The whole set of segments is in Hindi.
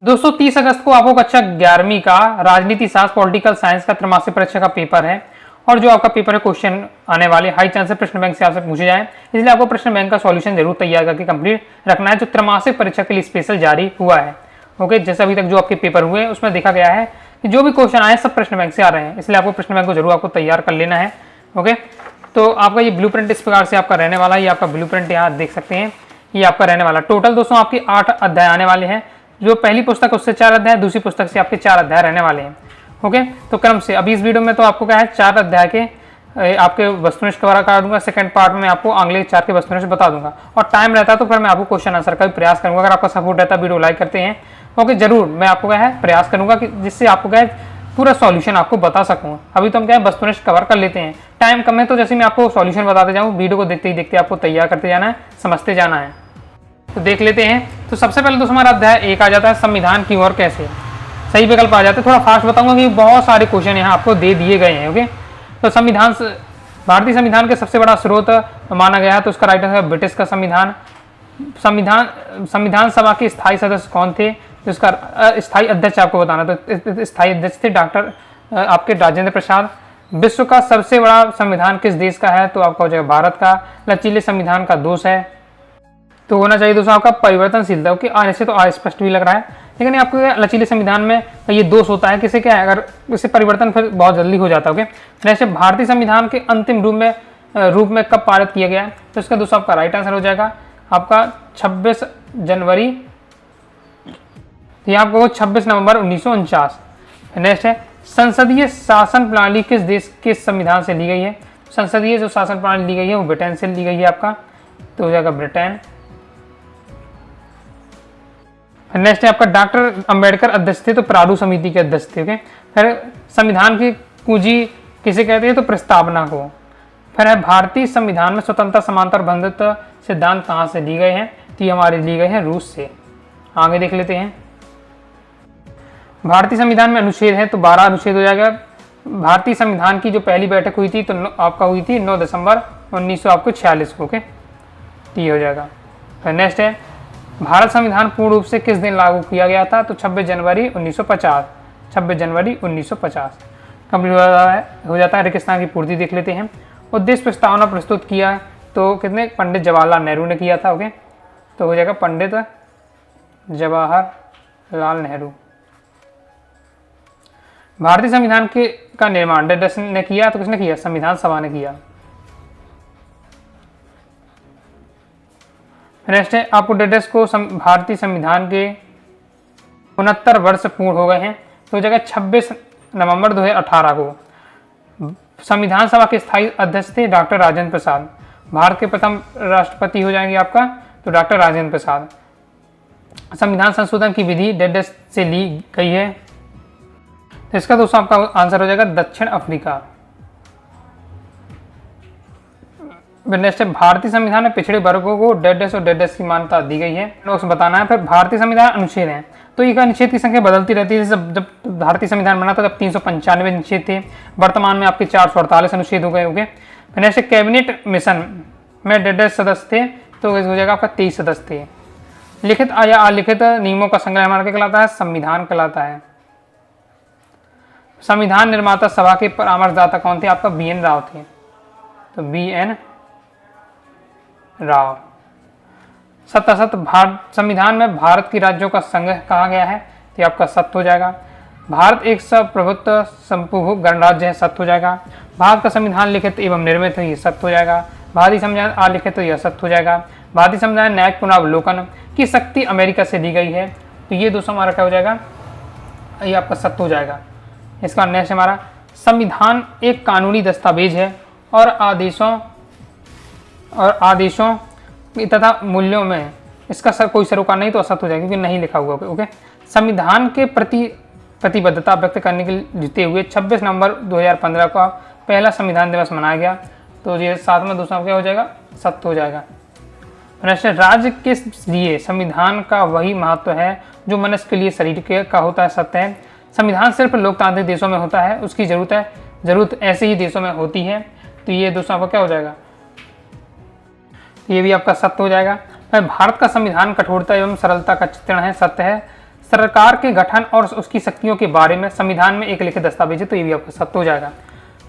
दोस्तों 30 अगस्त को आपको कक्षा 11वीं का राजनीति शास्त्र पॉलिटिकल साइंस का त्रैमासिक परीक्षा का पेपर है और जो आपका पेपर है क्वेश्चन आने वाले हाई चांस है प्रश्न बैंक से आपसे पूछे जाए, इसलिए आपको प्रश्न बैंक का सॉल्यूशन जरूर तैयार करके कंप्लीट रखना है जो त्रैमासिक परीक्षा के लिए स्पेशल जारी हुआ है। ओके, जैसे अभी तक जो आपके पेपर हुए उसमें देखा गया है कि जो भी क्वेश्चन आए सब प्रश्न बैंक से आ रहे हैं, इसलिए आपको प्रश्न बैंक को जरूर आपको तैयार कर लेना है। ओके, तो आपका ये ब्लूप्रिंट इस प्रकार से आपका रहने वाला है। ये आपका ब्लूप्रिंट यहाँ देख सकते हैं, ये आपका रहने वाला। टोटल दोस्तों आपके 8 अध्याय आने वाले हैं। जो पहली पुस्तक उससे 4 अध्याय, दूसरी पुस्तक से आपके 4 अध्याय रहने वाले हैं। ओके, तो क्रम से अभी इस वीडियो में तो आपको क्या है 4 अध्याय के आपके वस्तुनिष्ठ कवर करा दूंगा। सेकंड पार्ट में मैं आपको आंग्लिक 4 के वस्तुनिष्ठ बता दूंगा और टाइम रहता है तो फिर मैं आपको क्वेश्चन आंसर का भी प्रयास करूंगा। अगर आपका सपोर्ट रहता है वीडियो लाइक करते हैं ओके, जरूर मैं आपको क्या है प्रयास करूंगा कि जिससे आपको क्या है पूरा सॉल्यूशन आपको बता सकूँ। अभी तो हम क्या है वस्तुनिष्ठ कवर कर लेते हैं, टाइम कम है तो जैसे मैं आपको सॉल्यूशन बताते जाऊँ, वीडियो को देखते ही देखते आपको तैयार करते जाना है, समझते जाना है। तो देख लेते हैं। तो सबसे पहले तो हमारा अध्याय 1 आ जाता है संविधान क्यों और कैसे। सही विकल्प आ जाते हैं। थोड़ा फास्ट बताऊंगा कि बहुत सारे क्वेश्चन यहाँ आपको दे दिए गए हैं। ओके, तो संविधान भारतीय संविधान के सबसे बड़ा स्रोत माना गया है तो उसका राइट आंसर ब्रिटिश का संविधान। संविधान सभा के स्थायी सदस्य कौन थे, तो इसका स्थायी अध्यक्ष आपको बताना। तो स्थायी अध्यक्ष थे डॉक्टर आपके राजेंद्र प्रसाद। विश्व का सबसे बड़ा संविधान किस देश का है, तो आपका हो जाएगा भारत का। लचीले संविधान का दोष है तो होना चाहिए दोस्तों आपका परिवर्तनशीलता। ओके, ऐसे तो अस्पष्ट भी लग रहा है, लेकिन आपको लचीले संविधान में ये दोष होता है किसे क्या है, अगर इससे परिवर्तन फिर बहुत जल्दी हो जाता है। ओके, जैसे भारतीय संविधान के अंतिम रूप में कब पारित किया गया है, तो इसका दोस्तों आपका राइट आंसर हो जाएगा आपका 26 जनवरी, तो आपको 26 नवंबर 1949। नेक्स्ट है संसदीय शासन प्रणाली किस देश के संविधान से ली गई है। संसदीय जो शासन प्रणाली ली गई है वो ब्रिटेन से ली गई है आपका, तो हो जाएगा ब्रिटेन। नेक्स्ट है आपका डॉक्टर अंबेडकर अध्यक्ष थे तो प्रारूप समिति के अध्यक्ष थे। ओके, फिर संविधान की कुंजी किसे कहते हैं, तो प्रस्तावना को। फिर है भारतीय संविधान में स्वतंत्रता समानता बंधुत्व सिद्धांत कहाँ से ली गए हैं, तो ये हमारे लिए गए हैं रूस से। आगे देख लेते हैं। भारतीय संविधान में अनुच्छेद है तो 12 अनुच्छेद हो जाएगा। भारतीय संविधान की जो पहली बैठक हुई थी तो आपका हुई थी 9 दिसंबर 1946 को। ओके, तो ये हो जाएगा। फिर नेक्स्ट है भारत संविधान पूर्ण रूप से किस दिन लागू किया गया था, तो 26 जनवरी 1950। 26 जनवरी 1950 कंप्लीट हो जाता है। रेगिस्तान की पूर्ति देख लेते हैं। उद्देश्य प्रस्तावना प्रस्तुत किया तो कितने, पंडित जवाहरलाल नेहरू ने किया था। ओके, तो हो जाएगा पंडित जवाहरलाल नेहरू। भारतीय संविधान का निर्माण डेडस ने किया तो किसने किया, संविधान सभा ने किया। नेक्स्ट है आपको डेडस को भारतीय संविधान के 69 वर्ष पूर्ण हो गए हैं, तो हो जाएगा 26 नवंबर 2018 को। संविधान सभा के स्थायी अध्यक्ष थे डॉक्टर राजेंद्र प्रसाद। भारत के प्रथम राष्ट्रपति हो जाएंगे आपका तो डॉक्टर राजेंद्र प्रसाद। संविधान संशोधन की विधि डेडस से ली गई है, तो इसका दोस्तों आपका आंसर हो जाएगा दक्षिण अफ्रीका। नेक्स्ट है भारतीय संविधान में पिछड़े वर्गों को डेडस और डेडस की मान्यता दी गई है, उसको बताना है। फिर भारतीय संविधान अनुच्छेद है तो ये अनुच्छेद की संख्या बदलती रहती है। जब भारतीय संविधान बना था तब 395 अनुच्छेद थे, वर्तमान में आपके 448 अनुच्छेद हो गए। ओके, फिर नेक्स्ट कैबिनेट मिशन में डेडस सदस्य थे तो हो जाएगा आपका 23 सदस्य थे। लिखित या अलिखित नियमों का संग्रह हमारा क्या कहलाता है, संविधान कहलाता है। संविधान निर्माता सभा के परामर्शदाता कौन थे, आपका BN राव थे, तो BN राव। सत्तासत संविधान में भारत की राज्यों का संघ कहा गया है, तो आपका सत्य हो जाएगा। भारत एक प्रभुत्व संप्रभु गणराज्य है, सत्य हो जाएगा। भारत का संविधान लिखित एवं निर्मित है, ये सत्य हो जाएगा। भारतीय संविधान अलिखित तो यह सत्य हो जाएगा। भारतीय संविधान न्यायिक पुनरावलोकन की शक्ति अमेरिका से दी गई है, तो ये दोस्तों हमारा क्या हो जाएगा, ये आपका सत्य हो जाएगा। इसका नेक्स्ट हमारा संविधान एक कानूनी दस्तावेज है और आदेशों तथा मूल्यों में इसका कोई सरोकार नहीं तो असत्य हो जाएगा क्योंकि नहीं लिखा हुआ। ओके, संविधान के प्रति प्रतिबद्धता व्यक्त करने के लिए हुए 26 नवंबर 2015 का पहला संविधान दिवस मनाया गया, तो ये साथ में दूसरा क्या हो जाएगा, सत्य हो जाएगा। राज्य के लिए संविधान का वही महत्व है जो मनुष्य के लिए शरीर का होता है, सत्य है। संविधान सिर्फ लोकतांत्रिक देशों में होता है, उसकी जरूरत ऐसे ही देशों में होती है, तो ये दोस्तों आपका क्या हो जाएगा, ये भी आपका सत्य हो जाएगा। भारत का संविधान कठोरता एवं सरलता का चित्रण है, सत्य है। सरकार के गठन और उसकी शक्तियों के बारे में संविधान में एक लिखित दस्तावेज है, तो ये भी आपका सत्य हो जाएगा।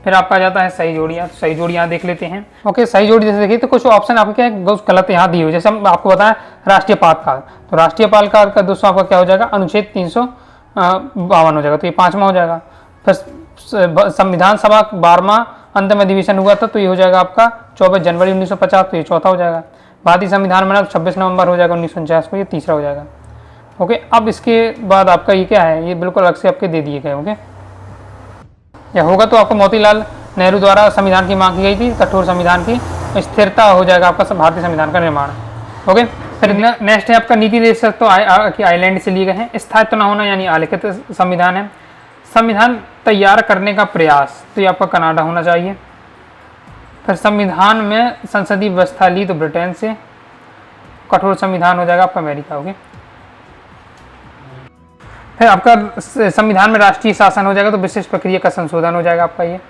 फिर आपका आ जाता है सही जोड़ियाँ, तो सही जोड़ी यहाँ देख लेते हैं। ओके, सही जोड़ी जैसे देखिए तो कुछ ऑप्शन आपके क्या है गलत यहाँ दी हुई, जैसे हम आपको बताया राष्ट्रीय पालकाल, तो राष्ट्रीय पालकाल का दोस्तों आपका क्या हो जाएगा अनुच्छेद 352 हो जाएगा, तो ये 5वां हो जाएगा। फिर संविधान सभा 12वां अंतिम अधिवेशन हुआ था, तो ये हो जाएगा आपका 24 जनवरी 1950, तो ये 4था हो जाएगा। भारतीय संविधान बना 26 नवंबर हो जाएगा 1949 को, ये 3रा हो जाएगा। ओके, अब इसके बाद आपका ये क्या है, ये बिल्कुल अलग से आपके दे दिए गए। ओके, या होगा तो आपको मोतीलाल नेहरू द्वारा संविधान की मांग की गई थी, कठोर संविधान की स्थिरता हो जाएगा आपका भारतीय संविधान का निर्माण। ओके, फिर नेक्स्ट है आपका नीति निर्देशक, तो आइलैंड से लिए गए हैं। स्थायित्व न होना यानी अलिखित संविधान है। संविधान तैयार करने का प्रयास, तो ये आपका कनाडा होना चाहिए। फिर संविधान में संसदीय व्यवस्था ली, तो ब्रिटेन से। कठोर संविधान हो जाएगा आपका अमेरिका। ओके, फिर आपका संविधान में राष्ट्रीय शासन हो जाएगा, तो विशेष प्रक्रिया का संशोधन हो जाएगा आपका। ये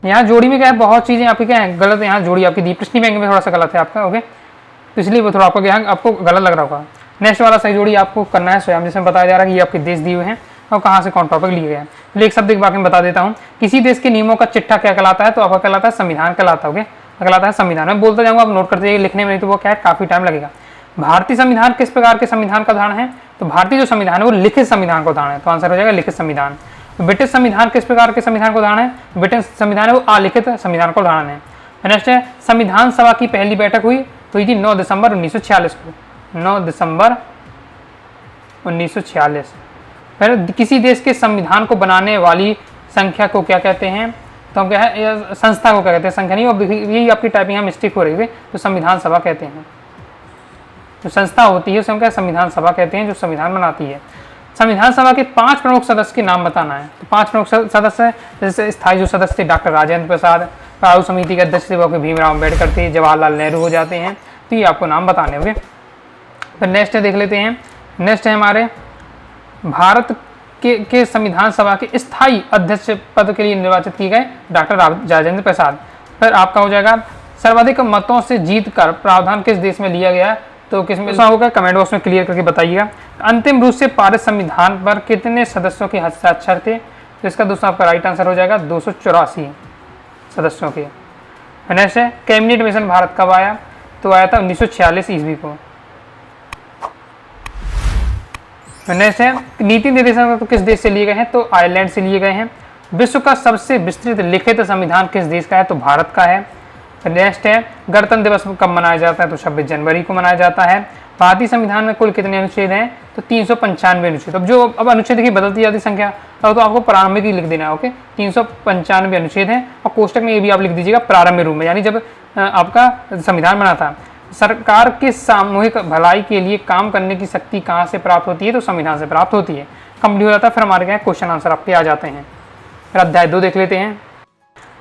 यहाँ जोड़ी में क्या है, बहुत चीजें आपकी क्या है गलत, यहाँ जोड़ी आपकी दी प्रश्न बैंक में थोड़ा सा गलत है आपका। ओके, तो इसलिए वो थोड़ा आपको क्या आपको गलत लग रहा होगा। नेक्स्ट वाला सही जोड़ी आपको करना है स्वयं, जिसमें बताया जा रहा है कि ये आपके देश दिए हुए हैं और कहाँ से कौन टॉपिक लिए गए हैं। तो एक शब्द के बारे में बता देता हूँ, किसी देश के नियमों का चिट्ठा क्या कहलाता है, तो आपका कहलाता है संविधान कहलाता है। कहलाता है संविधान। मैं बोलता जाऊँगा, आप नोट करते जाइए, लिखने में नहीं तो वो क्या है काफी टाइम लगेगा। भारतीय संविधान किस प्रकार के संविधान का उदाहरण है, तो भारतीय जो संविधान है वो लिखित संविधान का उदाहरण है, तो आंसर हो जाएगा लिखित संविधान। ब्रिटिश संविधान किस प्रकार के संविधान का उदाहरण है, ब्रिटिश संविधान है वो अलिखित संविधान का उदाहरण है। नेक्स्ट है संविधान सभा की पहली बैठक हुई, तो ये थी 9 दिसंबर 1946 को, 9 दिसंबर 1946। फिर किसी देश के संविधान को बनाने वाली संख्या को क्या कहते हैं, तो हम क्या है संस्था को क्या कहते हैं, संख्या नहीं, अब यही आपकी टाइपिंग यहाँ मिस्टेक हो रही है, तो संविधान सभा कहते हैं। जो संस्था होती है उसे हम क्या संविधान सभा कहते हैं, जो संविधान बनाती है। संविधान सभा के 5 प्रमुख सदस्य के नाम बताना है, तो 5 प्रमुख सदस्य जैसे स्थायी जो सदस्य थे डॉक्टर राजेंद्र प्रसाद, राव समिति के अध्यक्ष थे भीमराव अम्बेडकर थे, जवाहरलाल नेहरू हो जाते हैं, तो ये आपको नाम बताने होंगे। फिर नेक्स्ट देख लेते हैं। नेक्स्ट है हमारे भारत के संविधान सभा के स्थायी अध्यक्ष पद के लिए निर्वाचित किए गए डॉक्टर राजेंद्र प्रसाद। फिर आपका हो जाएगा सर्वाधिक मतों से जीत कर प्रावधान किस देश में लिया गया, तो किस में होगा कमेंट बॉक्स में क्लियर करके बताइएगा। अंतिम रूप से पारित संविधान पर कितने सदस्यों के हस्ताक्षर थे, तो इसका दोस्तों आपका राइट आंसर हो जाएगा 284 सदस्यों के। नेक्स्ट है कैबिनेट मिशन भारत कब आया, तो आया था 1946 ईस्वी को। नेक्स्ट है नीति निर्देशक तो किस देश से लिए गए हैं, तो आयरलैंड से लिए गए हैं। विश्व का सबसे विस्तृत लिखित संविधान किस देश का है, तो भारत का है। नेक्स्ट है गणतंत्र दिवस कब मनाया जाता है, तो 26 जनवरी को मनाया जाता है। भारतीय संविधान में कुल कितने अनुच्छेद हैं, तो 395 अनुच्छेद। अब अनुच्छेद की बदलती जाती संख्या, तो आपको प्रारंभिक ही लिख देना है। ओके, 395 अनुच्छेद हैं और कोष्टक में ये भी आप लिख दीजिएगा प्रारंभिक रूप में, यानी जब आपका संविधान बना था। सरकार के सामूहिक भलाई के लिए काम करने की शक्ति कहाँ से प्राप्त होती है, तो संविधान से प्राप्त होती है। कंप्लीट हो जाता है। फिर हमारे क्या क्वेश्चन आंसर आपके आ जाते हैं। फिर अध्याय 2 देख लेते हैं।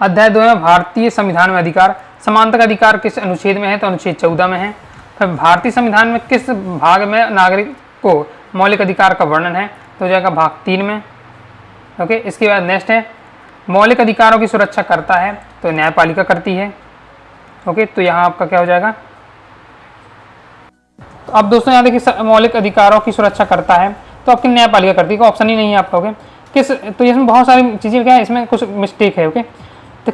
अध्याय 2 में भारतीय संविधान में अधिकार, समानता का अधिकार किस अनुच्छेद में है, तो अनुच्छेद 14 में है। फिर भारतीय संविधान में किस भाग में नागरिक को मौलिक अधिकार का वर्णन है, तो हो जाएगा भाग 3 में। ओके, इसके बाद नेक्स्ट है मौलिक अधिकारों की सुरक्षा करता है, तो न्यायपालिका करती है। ओके, तो यहाँ आपका क्या हो जाएगा, तो अब दोस्तों यहाँ देखिए मौलिक अधिकारों की सुरक्षा करता है, तो आपकी न्यायपालिका करती है, ऑप्शन ही नहीं है आपका। ओके, तो इसमें बहुत सारी चीज़ें क्या है, इसमें कुछ मिस्टेक है। ओके, तो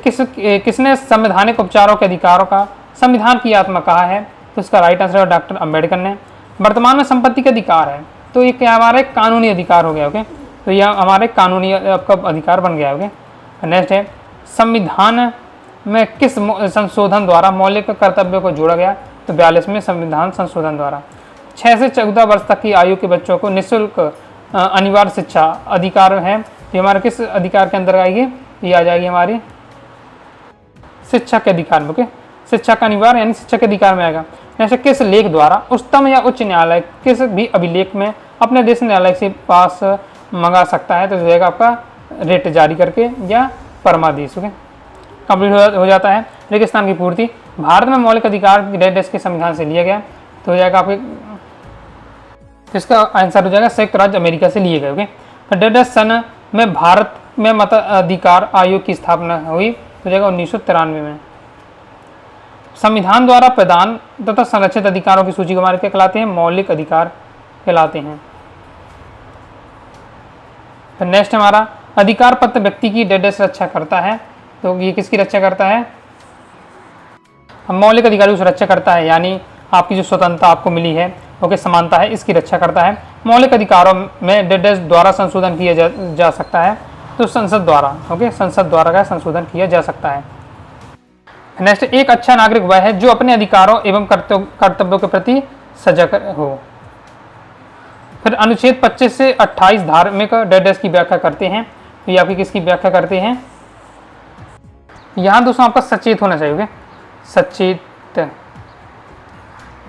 किसने संवैधानिक उपचारों के अधिकारों का संविधान की आत्मा कहा है, तो इसका राइट आंसर है डॉक्टर अंबेडकर ने। वर्तमान में संपत्ति का अधिकार है, तो ये क्या हमारा एक कानूनी अधिकार हो गया। ओके, तो यह हमारे कानूनी आपका अधिकार बन गया। ओके, नेक्स्ट है संविधान में किस संशोधन द्वारा मौलिक कर्तव्यों को जोड़ा गया, तो 42 में संविधान संशोधन द्वारा। 6 से 14 वर्ष तक की आयु के बच्चों को निःशुल्क अनिवार्य शिक्षा अधिकार है, ये हमारे किस अधिकार के अंदर आएगी, ये आ जाएगी हमारी शिक्षा के अधिकार में। ओके, शिक्षा का अनिवार्य यानी शिक्षा के अधिकार में आएगा। जैसे किस लेख द्वारा उच्चतम या उच्च न्यायालय किस भी अभिलेख में अपने देश न्यायालय से पास मंगा सकता है, तो जाएगा आपका रेट जारी करके या परमादेश। ओके, कंप्लीट हो जाता है। रेगिस्तान की पूर्ति भारत में मौलिक अधिकार देश के संविधान से लिया गया, तो हो जाएगा आपके, इसका आंसर हो जाएगा संयुक्त राज्य अमेरिका से लिए गए। ओके, तो सन में भारत में मताधिकार आयोग की स्थापना हुई, तो जाएगा 1993 में। संविधान द्वारा प्रदान तथा संरक्षित अधिकारों की सूची को हमारे क्या कहलाते हैं, मौलिक अधिकार। कहलाते हैं। फिर नेक्स्ट हमारा अधिकार पत्र व्यक्ति की डेडेस रक्षा करता है। तो ये किसकी रक्षा करता है? मौलिक अधिकारों की सुरक्षा करता है, यानी आपकी जो स्वतंत्रता आपको मिली है, ओके, समानता है, इसकी रक्षा करता है। मौलिक अधिकारों में डेडेस द्वारा संशोधन किया जा सकता है, तो संसद द्वारा, ओके, संसद द्वारा का संशोधन किया जा सकता है। नेक्स्ट, एक अच्छा नागरिक वह है जो अपने अधिकारों एवं कर्तव्यों के प्रति सजग हो। फिर अनुच्छेद 25 से 28 धार्मिक डेडेस की व्याख्या करते हैं। तो ये आपकी किसकी व्याख्या करते हैं? यहाँ दोस्तों आपका सचेत होना चाहिए, सचेत।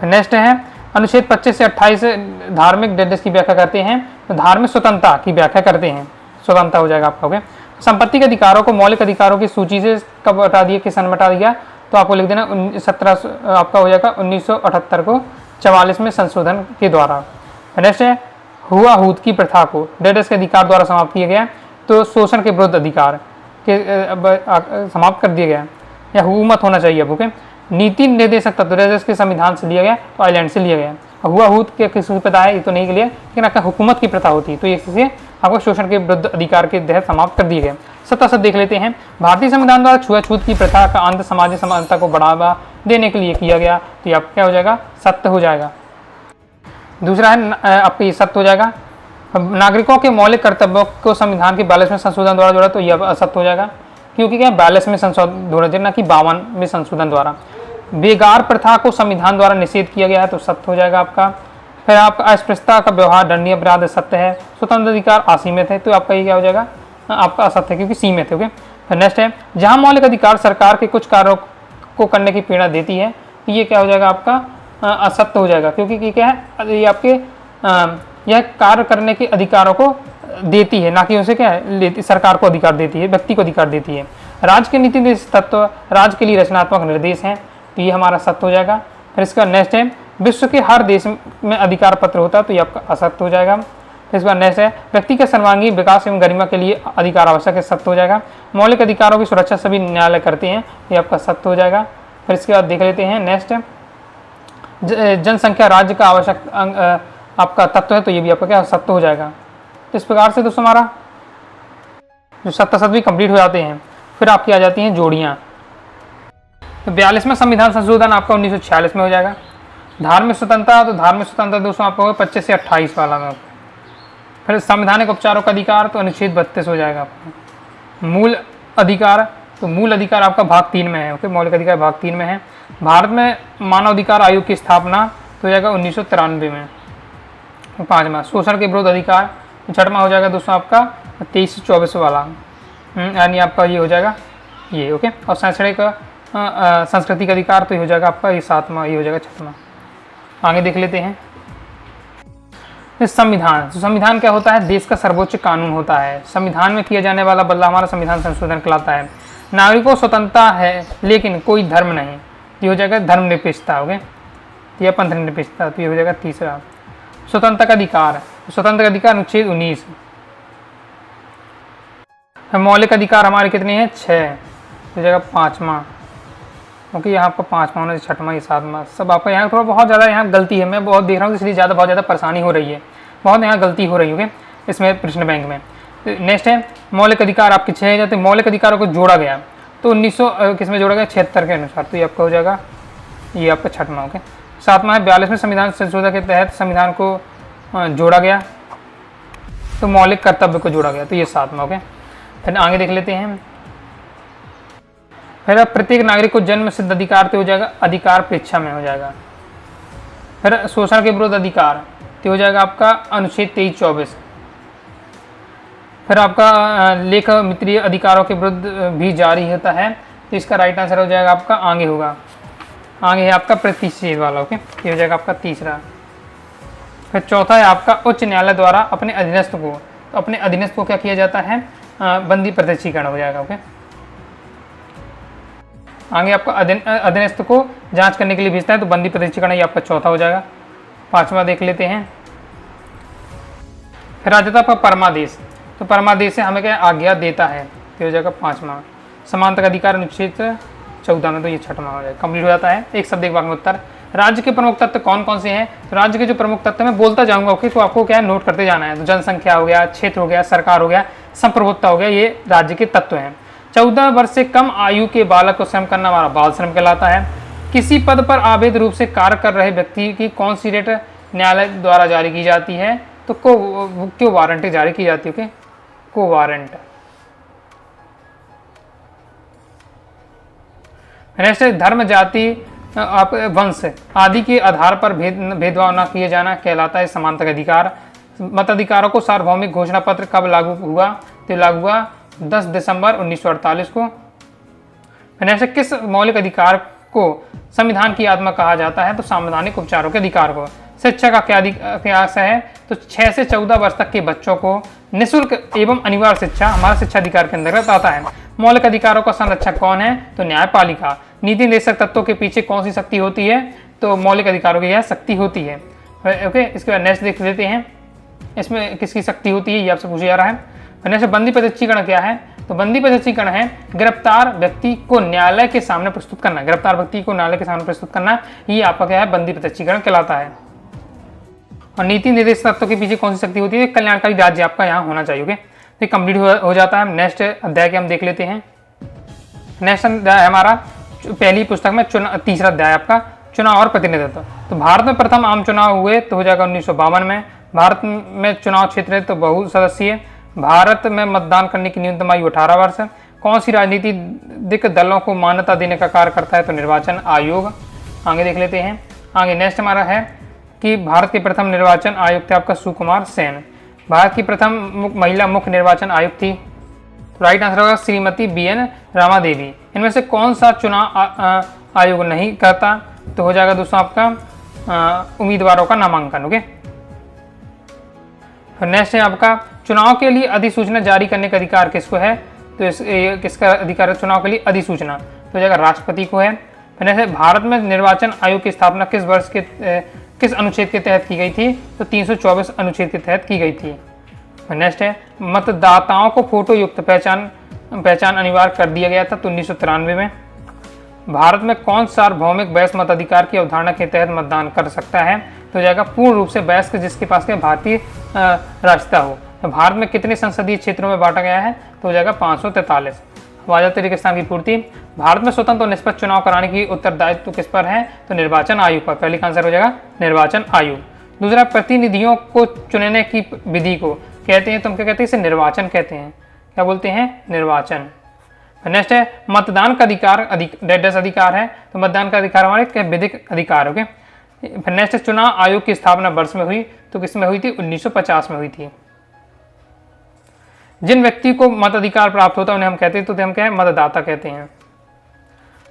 नेक्स्ट है अनुच्छेद 25 से 28 धार्मिक डेडेस की व्याख्या करते हैं, तो धार्मिक स्वतंत्रता की व्याख्या करते हैं, स्वतंत्रता हो जाएगा आपका। ओके, संपत्ति के अधिकारों को मौलिक अधिकारों की सूची से कब हटा दिया, किस सन में हटा दिया? तो आपको लिख देना 17 आपका हो जाएगा 1978 को 44 में संशोधन के द्वारा। नेक्स्ट है हुआ हूत की प्रथा को डेडेस के अधिकार द्वारा समाप्त किया गया। तो शोषण के विरुद्ध अधिकार के समाप्त कर दिया गया, या हुकूमत होना चाहिए अब। ओके, नीति निर्देशक तत्व डेडेस के संविधान से लिया गया, तो आइलैंड से लिया गया। हुआ हूत के किसी प्रथा है ये तो नहीं लिया, लेकिन आपका हुकूमत की प्रथा होती है, तो इससे आपको शोषण के विरुद्ध अधिकार के तहत समाप्त कर दिए गए। सत्तासद देख लेते हैं। भारतीय संविधान द्वारा छुआछूत की प्रथा का अंत सामाजिक समानता को बढ़ावा देने के लिए किया गया, तो ये आपका क्या हो जाएगा? सत्य हो जाएगा। दूसरा है आपका ये सत्य हो जाएगा। नागरिकों के मौलिक कर्तव्यों को संविधान के 42वें संशोधन द्वारा जोड़ा, तो यह असत्य हो जाएगा, क्योंकि क्या 42 में संशोधन जोड़ा, ना कि 52 में संशोधन द्वारा। बेगार प्रथा को संविधान द्वारा निषेध किया गया है, तो सत्य हो जाएगा आपका। फिर आपका अस्पृश्यता का व्यवहार दंडनीय अपराध सत्य है। स्वतंत्र अधिकार असीमित है, तो आपका ये क्या हो जाएगा? आपका असत्य है, क्योंकि सीमित है। ओके, फिर नेक्स्ट है जहां मौलिक अधिकार सरकार के कुछ कार्यों को करने की प्रेरणा देती है, तो ये क्या हो जाएगा? आपका असत्य हो जाएगा, क्योंकि ये क्या है? ये आपके यह कार्य करने के अधिकारों को देती है, ना कि उसे क्या है सरकार को अधिकार देती है, व्यक्ति को अधिकार देती है। राज्य के नीति निर्देश तत्व राज्य के लिए रचनात्मक निर्देश हैं, तो ये हमारा सत्य हो जाएगा। फिर इसका नेक्स्ट है विश्व के हर देश में अधिकार पत्र होता है, तो ये आपका असत्य हो जाएगा। फिर इसका नेक्स्ट है व्यक्ति के सर्वांगीण विकास एवं गरिमा के लिए अधिकार आवश्यक है, सत्य हो जाएगा। मौलिक अधिकारों की सुरक्षा सभी न्यायालय करते हैं, ये आपका सत्य हो जाएगा। फिर इसके बाद देख लेते हैं नेक्स्ट जनसंख्या राज्य का आवश्यक आपका तत्व है, तो ये भी आपका क्या सत्य हो जाएगा। तो इस प्रकार से दोस्तों हमारा जो सत्तासद भी कंप्लीट हो जाते हैं। फिर आपकी आ जाती हैं जोड़ियाँ। तो 42वां संविधान संशोधन आपका 1946 में हो जाएगा। धार्मिक स्वतंत्रता, तो धार्मिक स्वतंत्रता दोस्तों आपका होगा 25 से 28 वाला में। फिर संवैधानिक उपचारों का अधिकार, तो अनुच्छेद 32 हो जाएगा आपका। मूल अधिकार, तो मूल अधिकार आपका भाग 3 में है। ओके, मौलिक अधिकार भाग 3 में है। भारत में मानव अधिकार आयोग की स्थापना तो हो जाएगा 1993 में। 5वां शोषण के विरुद्ध अधिकार, 6वां हो जाएगा दोस्तों आपका 23 से 24 वाला, यानी आपका ये हो जाएगा ये। ओके, और शैक्षणिक संस्कृति का अधिकार तो ये हो जाएगा आपका ये 7वां, ये हो जाएगा 6वां। आगे देख लेते हैं संविधान। तो संविधान क्या होता है? देश का सर्वोच्च कानून होता है। संविधान में किया जाने वाला बदलाव हमारा संविधान संशोधन कहलाता है। नागरिकों को स्वतंत्रता है लेकिन कोई धर्म नहीं, ये हो जाएगा धर्मनिरपेक्षता। ओके, या पंथनिरपेक्षता, तो ये हो जाएगा तीसरा। स्वतंत्रता का अधिकार, स्वतंत्र का अधिकार अनुच्छेद 19। मौलिक अधिकार हमारे कितने हैं? 6, हो जाएगा 5वां। ओके, यहाँ आपका 5वां होना, 6वां, ये 7वां, सब आपका यहाँ थोड़ा बहुत ज़्यादा यहाँ गलती है। मैं बहुत देख रहा हूँ, इसलिए बहुत ज़्यादा परेशानी हो रही है, बहुत यहाँ गलती हो रही है। ओके, इसमें प्रश्न बैंक में। नेक्स्ट है मौलिक अधिकार आपके 6 जाते। मौलिक अधिकारों को जोड़ा गया तो 1900 किस में जोड़ा गया? 76 के अनुसार, तो ये आपका हो जाएगा ये आपका 6वां। ओके, 7वां है 42वें संविधान संशोधन के तहत संविधान को जोड़ा गया, तो मौलिक कर्तव्य को जोड़ा गया, तो ये 7वां। ओके, फिर आगे देख लेते हैं। फिर प्रत्येक नागरिक को जन्म सिद्ध अधिकार तो हो जाएगा अधिकार परीक्षा में हो जाएगा। फिर शोषण के विरुद्ध अधिकार तो हो जाएगा आपका अनुच्छेद 23-24। फिर आपका लेख मित्रीय अधिकारों के विरुद्ध भी जारी होता है, तो इसका राइट आंसर हो जाएगा आपका आगे होगा, आगे है आपका प्रतिषेध वाला। ओके, ये हो जाएगा आपका तीसरा। फिर चौथा है आपका उच्च न्यायालय द्वारा अपने अधीनस्थ को, तो अपने अधीनस्थ को क्या किया जाता है? बंदी प्रत्यक्षीकरण हो जाएगा। ओके, आगे आपका अधीनस्थ को जांच करने के लिए भेजता है, तो बंदी प्रत्यक्षीकरण ये आपका चौथा हो जाएगा। 5वां देख लेते हैं। फिर आ जाता है आपका परमादेश, तो परमादेश से हमें क्या आज्ञा देता है, तो हो जाएगा 5वां। समानता का अधिकार अनुच्छेद 14 में, तो ये 6वां हो जाएगा। कंप्लीट हो जाता है। एक शब्द एक वाक्य में उत्तर। राज्य के प्रमुख तत्व कौन कौन से हैं? तो राज्य के जो प्रमुख तत्व मैं बोलता जाऊंगा, ओके, तो आपको क्या है नोट करते जाना है। तो जनसंख्या हो गया, क्षेत्र हो गया, सरकार हो गया, संप्रभुत्ता हो गया, ये राज्य के तत्व हैं। 14 वर्ष से कम आयु के बालक को श्रम करना हमारा बाल श्रम कहलाता है। किसी पद पर अवैध रूप से कार्य कर रहे व्यक्ति की कौन सी रेट न्यायालय द्वारा जारी की जाती है? तो क्यों वारंट जारी की जाती है, ओके, को वारंट। नेक्स्ट धर्म, जाति, वंश आदि के आधार पर भेदभाव न किए जाना कहलाता है समानता का अधिकार। मताधिकारों को सार्वभौमिक घोषणा पत्र कब लागू हुआ? तो लागू हुआ 10 दिसंबर 1948 को। नेक्स्ट किस मौलिक अधिकार को संविधान की आत्मा कहा जाता है? तो संवैधानिक उपचारों के अधिकार को। शिक्षा का क्या है? तो 6 से 14 वर्ष तक के बच्चों को निःशुल्क एवं अनिवार्य शिक्षा हमारा शिक्षा अधिकार के अंतर्गत आता है। मौलिक अधिकारों का संरक्षक कौन है? तो न्यायपालिका। नीति निर्देशक तत्वों के पीछे कौन सी शक्ति होती है? तो मौलिक अधिकारों की यह शक्ति होती है। ओके, इसके बाद नेक्स्ट देख लेते हैं, इसमें किसकी शक्ति होती है, ये आपसे पूछा जा रहा है। नेक्स्ट बंदी प्रत्यक्षीकरण क्या है? तो बंदी प्रत्यक्षीकरण है गिरफ्तार व्यक्ति को न्यायालय के सामने प्रस्तुत करना। गिरफ्तार व्यक्ति को न्यायालय के सामने प्रस्तुत करना, ये आपका क्या है? बंदी प्रत्यक्षीकरण कहलाता है। और नीति निर्देश तत्वों के पीछे कौन सी शक्ति होती है? कल्याणकारी राज्य आपका यहाँ होना चाहिए। ओके, तो कंप्लीट हो जाता है। नेक्स्ट अध्याय के हम देख लेते हैं। नेक्स्ट अध्याय हमारा पहली पुस्तक में तीसरा अध्याय आपका चुनाव और प्रतिनिधित्व। तो भारत में प्रथम आम चुनाव हुए तो हो जाएगा 1952 में। भारत में चुनाव क्षेत्र है तो बहुसदस्यीय। भारत में मतदान करने की न्यूनतम आयु 18 वर्ष है। कौन सी राजनीतिक दलों को मान्यता देने का कार्य करता है? तो निर्वाचन आयोग। आगे देख लेते हैं। आगे नेक्स्ट हमारा है कि भारत के प्रथम निर्वाचन आयुक्त थे आपका सुकुमार सेन। भारत की प्रथम महिला मुख्य निर्वाचन आयुक्त थी। राइट आंसर होगा श्रीमती BN रामा देवी। इनमें से कौन सा चुनाव आयोग नहीं करता? तो हो जाएगा दोस्तों आपका उम्मीदवारों का नामांकन। ओके, नेक्स्ट है आपका चुनाव के लिए अधिसूचना जारी करने का अधिकार किसको है? तो किसका अधिकार है चुनाव के लिए अधिसूचना? तो हो जाएगा राष्ट्रपति को है। नेक्स्ट भारत में निर्वाचन आयोग की स्थापना किस वर्ष के किस अनुच्छेद के तहत की गई थी? तो 324 अनुच्छेद के तहत की गई थी। नेक्स्ट है मतदाताओं को फोटो युक्त पहचान अनिवार्य कर दिया गया था तो 1993 में। भारत में कौन सार्वभौमिक वयस्क मताधिकार की अवधारणा के तहत मतदान कर सकता है? तो जाएगा पूर्ण रूप से वयस्क जिसके पास के भारतीय राष्ट्रीयता हो। तो भारत में कितने संसदीय क्षेत्रों में बांटा गया है? तो हो जाएगा 543। वाजा रेगिस्तान की पूर्ति। भारत में स्वतंत्र और निष्पक्ष चुनाव कराने की उत्तरदायित्व किस पर है? तो निर्वाचन आयोग पर। पहले का आंसर हो जाएगा निर्वाचन आयोग। दूसरा प्रतिनिधियों को चुनने की विधि को कहते हैं, तो हम क्या कहते हैं? इसे निर्वाचन कहते हैं। क्या बोलते हैं? निर्वाचन। नेक्स्ट है मतदान का अधिकार अधिकार है। तो मतदान का अधिकार हमारे विधिक अधिकार। ओके, नेक्स्ट चुनाव आयोग की स्थापना वर्ष में हुई तो किसमें हुई थी? 1950 में हुई थी। जिन व्यक्ति को मताधिकार प्राप्त होता है उन्हें हम कहते हैं, तो हम क्या है? मतदाता कहते हैं।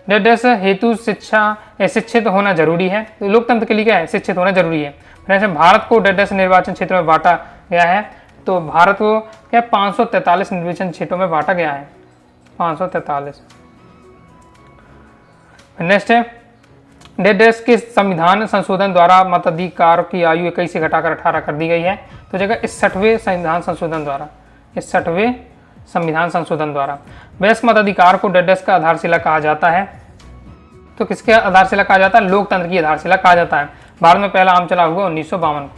डेडस हेतु शिक्षित होना जरूरी है। तो लोकतंत्र के लिए क्या है? शिक्षित होना जरूरी है। भारत को डेडस निर्वाचन क्षेत्र में बांटा गया है। तो भारत को क्या 543 निर्वाचन क्षेत्रों में बांटा गया है। 543। नेक्स्ट है डेडस के संविधान संशोधन द्वारा मताधिकार की आयु 21 से घटाकर 18 कर दी गई है। तो जगह 61वें संविधान संशोधन द्वारा 61वें संविधान संशोधन द्वारा वयस्क मताधिकार को डेडस का आधारशिला कहा जाता है। तो किसके आधारशिला कहा जाता है? लोकतंत्र की आधारशिला कहा जाता है। भारत में पहला आम चुनाव हुआ 1952।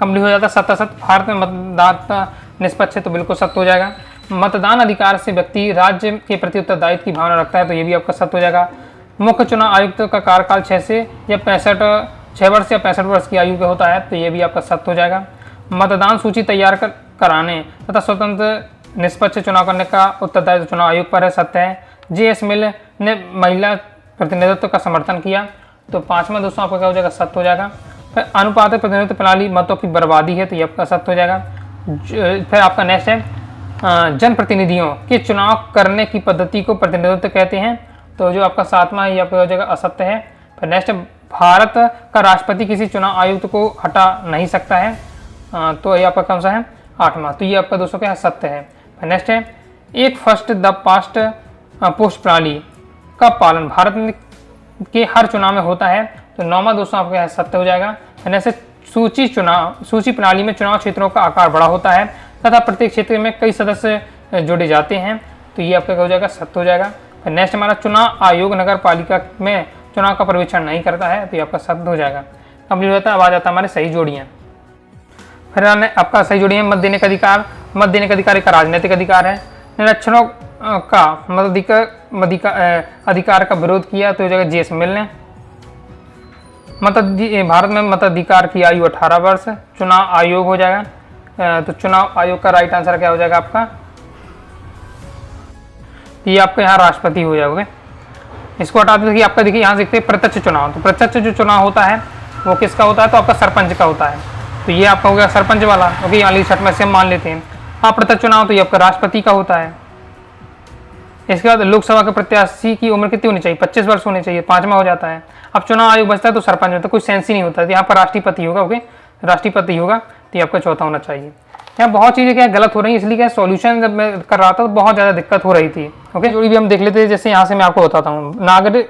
कंप्लीट हो जाता है 77। भारत में मतदाता निष्पक्ष है तो बिल्कुल सत्य हो जाएगा। मतदान अधिकार से व्यक्ति राज्य के प्रति उत्तरदायित्व की भावना रखता है तो ये भी आपका सत्य हो जाएगा। मुख्य चुनाव आयुक्त का कार्यकाल 6 वर्ष या 65 वर्ष की आयु का होता है तो ये भी आपका सत्य हो जाएगा। मतदान सूची तैयार कराने तथा स्वतंत्र निष्पक्ष चुनाव करने का उत्तरदायित्व चुनाव आयोग पर है, सत्य है। JS मिल ने महिला प्रतिनिधित्व का समर्थन किया तो 5वां दोस्तों आपका क्या हो जाएगा? सत्य हो जाएगा। फिर अनुपातिक प्रतिनिधित्व प्रणाली मतों की बर्बादी है तो ये आपका सत्य हो जाएगा। फिर आपका नेक्स्ट है जनप्रतिनिधियों के चुनाव करने की पद्धति को प्रतिनिधित्व कहते हैं तो जो आपका 7वां है ये आपका हो जाएगा असत्य है। फिर नेक्स्ट भारत का राष्ट्रपति किसी चुनाव आयुक्त को हटा नहीं सकता है तो ये आपका कौन सा है? 8वां। तो ये आपका दोस्तों क्या है? सत्य है। फिर नेक्स्ट है एक फर्स्ट द पास्ट पोस्ट प्रणाली का पालन भारत के हर चुनाव में होता है तो 9वां दोस्तों आपका है? सत्य हो जाएगा। फिर नेक्स्ट सूची प्रणाली में चुनाव क्षेत्रों का आकार बड़ा होता है तथा प्रत्येक क्षेत्र में कई सदस्य जोड़े जाते हैं तो ये आपका क्या हो जाएगा? सत्य हो जाएगा। फिर नेक्स्ट हमारा चुनाव आयोग नगर पालिका में चुनाव का पर्यवेक्षण नहीं करता है, तो ये आपका शब्द हो जाएगा। कंप्लीट होता है। अब आ जाता है हमारे सही जोड़ियाँ। फिर आपका सही जोड़ी है मत देने का अधिकार। मत देने का अधिकार एक राजनीतिक अधिकार है। निरक्षरों का अधिकार का विरोध किया तो हो जाएगा जैसमिल ने। भारत में मताधिकार की आयु 18 वर्ष। चुनाव आयोग हो जाएगा, तो चुनाव आयोग का राइट आंसर क्या हो जाएगा आपका, ये आपका यहाँ राष्ट्रपति हो जाओगे। इसको हटा देते कि आपका देखिए यहाँ देखते हैं प्रत्यक्ष चुनाव। तो प्रत्यक्ष जो चुनाव होता है वो किसका होता है, तो आपका सरपंच का होता है। तो ये आपका हो गया सरपंच वाला, ओके, यहाँ छठ में से हम मान लेते हैं। अप्रत्यक्ष चुनाव तो ये आपका राष्ट्रपति का होता है। इसके बाद लोकसभा के प्रत्याशी की उम्र कितनी होनी चाहिए, 25 वर्ष होनी चाहिए, 5वां हो जाता है। अब चुनाव आयोग बचता है तो सरपंच होता है, कोई सेंस ही नहीं होता है। यहाँ पर राष्ट्रपति होगा, ओके, राष्ट्रपति होगा, तो ये आपका चौथा होना चाहिए। यहाँ बहुत चीज़ें क्या गलत हो रही है, इसलिए क्या सॉल्यूशन जब मैं कर रहा था तो बहुत ज़्यादा दिक्कत हो रही थी, ओके। जोड़ी भी हम देख लेते हैं, जैसे यहाँ से मैं आपको बताता हूँ। नागरिक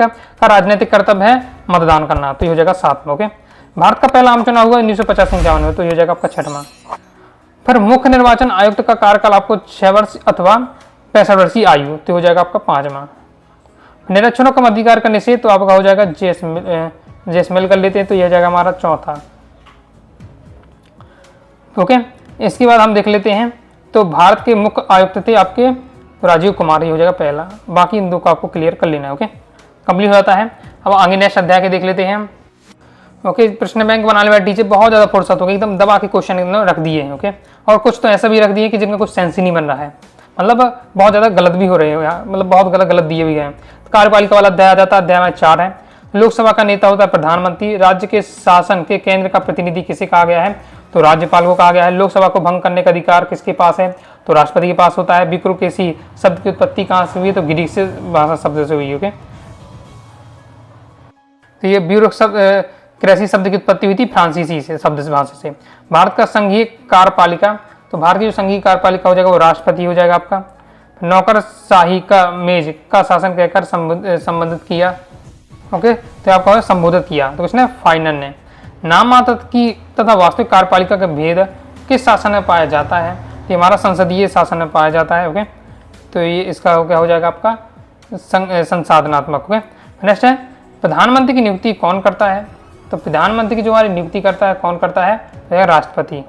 का राजनीतिक कर्तव्य है मतदान करना, तो ये हो जाएगा 7वां, ओके। भारत का पहला आम चुनाव हुआ 1950-51 में, तो ये हो जाएगा आपका 6वां। फिर मुख्य निर्वाचन आयुक्त का कार्यकाल आपको 6 वर्ष अथवा 65 वर्ष की आयु, तो हो जाएगा आपका 5वां। निरक्षरों का अधिकार का निषेध तो आपका हो जाएगा जैसमिल कर लेते हैं, तो यह जाएगा हमारा 4था, ओके। इसके बाद हम देख लेते हैं, तो भारत के मुख्य आयुक्त थे आपके राजीव कुमार, ही हो जाएगा पहला। बाकी इन दो को आपको क्लियर कर लेना है, ओके, कंप्लीट हो जाता है। अब आगे नेक्स्ट अध्याय के देख लेते हैं हम, ओके। प्रश्न बैंक बनाने वाले टीचर बहुत ज़्यादा फुर्सत हो गई, एकदम दबा के क्वेश्चन रख दिए हैं, ओके। और कुछ तो ऐसा भी रख दिए कि जिनका कुछ सेंस ही नहीं बन रहा है, मतलब बहुत ज़्यादा गलत भी हो रहे हैं यहाँ, मतलब बहुत गलत दिए भी गए हैं। कार्यपालिका वाला अध्याय आ जाता है, अध्याय में 4 है। लोकसभा का नेता होता है प्रधानमंत्री। राज्य के शासन के केंद्र का प्रतिनिधि किसे कहा गया है, तो राज्यपाल को कहा गया है। लोकसभा को भंग करने का अधिकार किसके पास है, तो राष्ट्रपति के पास होता है। ब्यूरोक्रेसी शब्द की उत्पत्ति कहाँ से हुई है, तो ग्रीक भाषा शब्द से हुई है, ओके। तो ये ब्यूरोक्रेसी शब्द की उत्पत्ति हुई थी फ्रांसीसी से शब्द भाषा से। भारत का संघीय कार्यपालिका, तो भारत की जो संघीय कार्यपालिका हो जाएगा वो राष्ट्रपति हो जाएगा आपका। नौकरशाही का मेज का शासन कहकर संबोधित किया, ओके, तो आपका संबोधित किया तो किसने, फाइनल ने। नाम मात्र की तथा वास्तविक कार्यपालिका का भेद किस शासन में पाया जाता है, ये हमारा संसदीय शासन में पाया जाता है, ओके। तो ये इसका क्या हो जाएगा आपका संसाधनात्मक, ओके। नेक्स्ट है प्रधानमंत्री की नियुक्ति कौन करता है, तो प्रधानमंत्री की जो हमारी नियुक्ति करता है कौन करता है, तो राष्ट्रपति।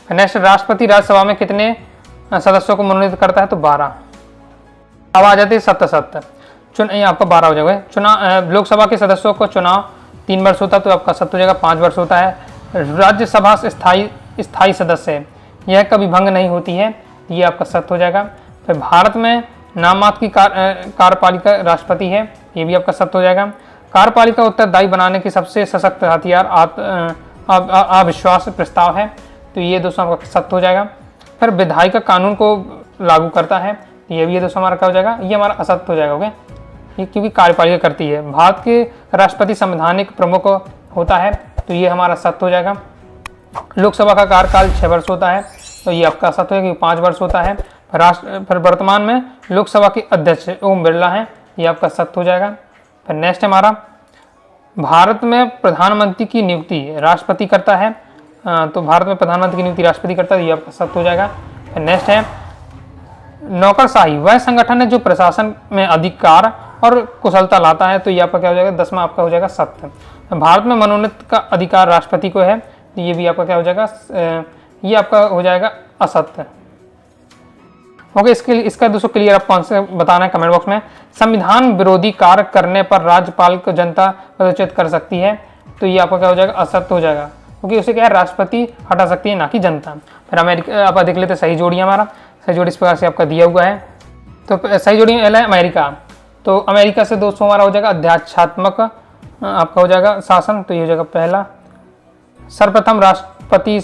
नेक्स्ट, राष्ट्रपति राज्यसभा में कितने सदस्यों को मनोनीत करता है, तो 12। अब आ जाते हैं सत्य। आपका 12 हो जाएगा। चुनाव लोकसभा के सदस्यों को चुनाव 3 वर्ष होता है, तो आपका सत्य हो जाएगा, 5 वर्ष होता है। राज्यसभा स्थायी सदस्य यह कभी भंग नहीं होती है, ये आपका सत्य हो जाएगा। फिर भारत में नाम मात्र की कार्यपालिका राष्ट्रपति है, ये भी आपका सत्य हो जाएगा। कार्यपालिका उत्तरदायी बनाने की सबसे सशक्त हथियार अविश्वास प्रस्ताव है, तो ये दोस्तों आपका सत्य हो जाएगा। फिर विधायिका कानून को लागू करता है, तो ये भी ये दोस्तों हमारा क्या हो जाएगा, ये हमारा असत्य हो जाएगा, ओके। ये क्योंकि कार्यपालिका करती है। भारत के राष्ट्रपति संवैधानिक प्रमुख होता है, तो ये हमारा सत्य हो जाएगा। लोकसभा का कार्यकाल 6 वर्ष होता है, तो ये आपका सत्य है क्योंकि 5 वर्ष होता है। फिर वर्तमान में लोकसभा के अध्यक्ष ओम बिरला हैं, ये आपका सत्य हो जाएगा। फिर नेक्स्ट हमारा भारत में प्रधानमंत्री की नियुक्ति राष्ट्रपति करता है, तो भारत में प्रधानमंत्री की नियुक्ति राष्ट्रपति करता है, ये आपका सत्य हो जाएगा। फिर नेक्स्ट है नौकरशाही वह संगठन है जो प्रशासन में अधिकार और कुशलता लाता है, तो ये आपका क्या हो जाएगा, 10वां आपका हो जाएगा सत्य। भारत में मनोनीत का अधिकार राष्ट्रपति को है, तो ये भी आपका क्या हो जाएगा, ये आपका हो जाएगा असत्य, ओके। इसका दोस्तों क्लियर आप कौन से बताना है कमेंट बॉक्स में। संविधान विरोधी कार्य करने पर राज्यपाल को जनता पदच्युत कर सकती है, तो ये आपका क्या हो जाएगा, असत्य हो जाएगा, क्योंकि उसे क्या है, राष्ट्रपति हटा सकती है, ना कि जनता। फिर अमेरिका आप देख लेते सही जोड़ी हमारा, सही जोड़ी इस प्रकार से आपका दिया हुआ है। तो सही जोड़ी है अमेरिका, तो अमेरिका से दोस्तों हमारा हो जाएगा अध्यात्मक आपका हो जाएगा शासन, तो ये हो जाएगा पहला। सर्वप्रथम राष्ट्रपति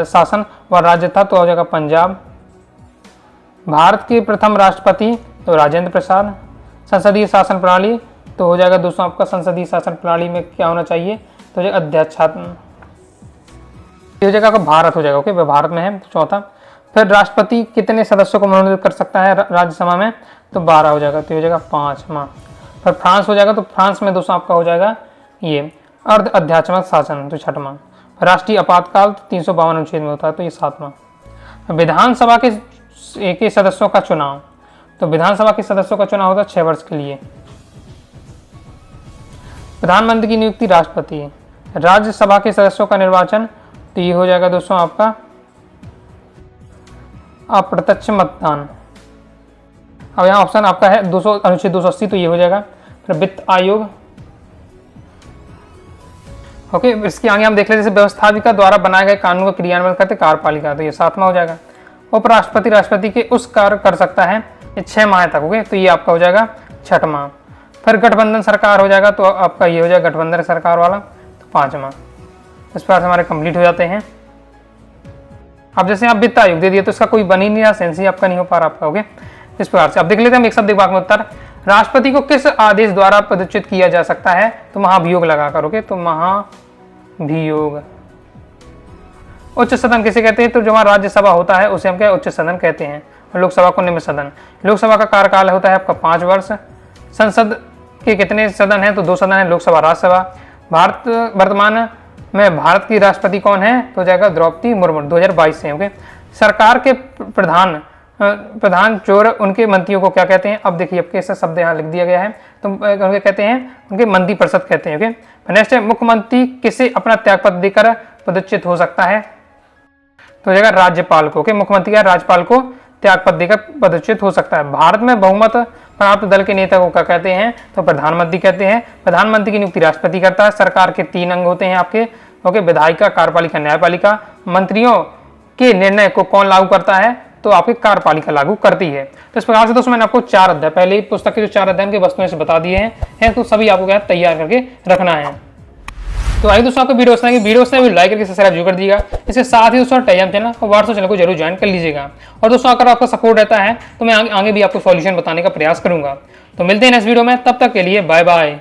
शासन व राज्य था, तो हो जाएगा पंजाब। भारत के प्रथम राष्ट्रपति तो राजेंद्र प्रसाद। संसदीय शासन प्रणाली तो हो जाएगा दोस्तों आपका संसदीय शासन प्रणाली में क्या होना चाहिए, तो हो जाएगा अध्यक्षात्म, हो जाएगा आपका भारत हो जाएगा, ओके, भारत में है। चौथा, फिर राष्ट्रपति कितने सदस्यों को मनोनीत कर सकता है राज्यसभा में, तो 12 हो जाएगा, तो हो जाएगा 5वां। फिर फ्रांस हो जाएगा, तो फ्रांस में दोस्तों आपका हो जाएगा ये अर्ध अध्यात्मक शासन, तो 6वां। राष्ट्रीय आपातकाल 352 अनुच्छेद में होता है, तो ये 7वां। विधानसभा के सदस्यों का चुनाव तो विधानसभा के सदस्यों का चुनाव होता है 6 वर्ष के लिए। प्रधानमंत्री की नियुक्ति राष्ट्रपति। राज्यसभा के सदस्यों का निर्वाचन, तो ये हो जाएगा दोस्तों आपका अप्रत्यक्ष मतदान। अब यहाँ ऑप्शन आपका है अनुच्छेद 280, तो ये हो जाएगा। फिर वित्त आयोग, ओके। इसके आगे हम देख लेते हैं व्यवस्थापिका द्वारा बनाए गए कानून का क्रियान्वयन करते कार्यपालिका, तो ये 7वां हो जाएगा। उपराष्ट्रपति राष्ट्रपति के उस कार्य कर सकता है ये 6 माह तक, ओके, तो ये आपका हो जाएगा 6वां। फिर गठबंधन सरकार हो जाएगा, तो आपका ये हो जाएगा गठबंधन सरकार वाला, तो 5वां। इस प्रकार से हमारे कंप्लीट हो जाते हैं। अब जैसे आप वित्त आयोग दे दिए तो इसका कोई बन ही नहीं रहा, सेंस ही आपका नहीं हो पा रहा आपका, ओके। इस प्रकार से अब देख लेते हैं हम एक शब्द एक वाक्य में उत्तर। राष्ट्रपति को किस आदेश द्वारा पदच्युत किया जा सकता है, तो महाभियोग लगाकर, ओके, तो महाभियोग। उच्च सदन किसे कहते हैं, तो जो हमारा राज्यसभा होता है उसे हम क्या उच्च सदन कहते हैं, और लोकसभा को निम्न सदन। लोकसभा का कार्यकाल होता है आपका 5 वर्ष। संसद के कितने सदन हैं, तो 2 सदन है, लोकसभा राज्यसभा। भारत वर्तमान में भारत की राष्ट्रपति कौन है, तो जाएगा द्रौपदी मुर्मू, 2022 से, ओके। सरकार के प्रधान चोर उनके मंत्रियों को क्या कहते हैं, अब देखिए आपके ऐसा शब्द यहाँ लिख दिया गया है, तो उनके कहते हैं, उनके मंत्री परिषद कहते हैं, ओके। नेक्स्ट है मुख्यमंत्री किसे अपना त्यागपत्र देकर पदच्युत हो सकता है, तो जाएगा राज्यपाल को, ओके। मुख्यमंत्री का राज्यपाल को त्यागपत्र देकर पदच्युत हो सकता है। भारत में बहुमत प्राप्त दल के नेता को क्या कहते हैं, तो प्रधानमंत्री कहते हैं। प्रधानमंत्री की नियुक्ति राष्ट्रपति करता है। सरकार के 3 अंग होते हैं आपके, ओके, विधायिका, कार्यपालिका, न्यायपालिका। मंत्रियों के निर्णय को कौन लागू करता है, तो आपकी कार्यपालिका लागू करती है। तो इस प्रकार से दोस्तों मैंने आपको 4 अध्याय, पहले ही पुस्तक के जो 4 अध्याय के वस्तुएं से बता दिए हैं, तो सभी आपको क्या तैयार करके रखना है। तो आइए दोस्तों आपको वीडियो भी लाइक करके सब्सक्राइब जरूर कर दीजिएगा। इसके साथ ही दोस्तों टेलीग्राम चैनल और व्हाट्सएप चैनल को जरूर ज्वाइन कर लीजिएगा। और दोस्तों अगर आपका सपोर्ट रहता है तो मैं आगे भी आपको सॉल्यूशन बताने का प्रयास करूंगा। तो मिलते हैं नेक्स्ट वीडियो में, तब तक के लिए बाय बाय।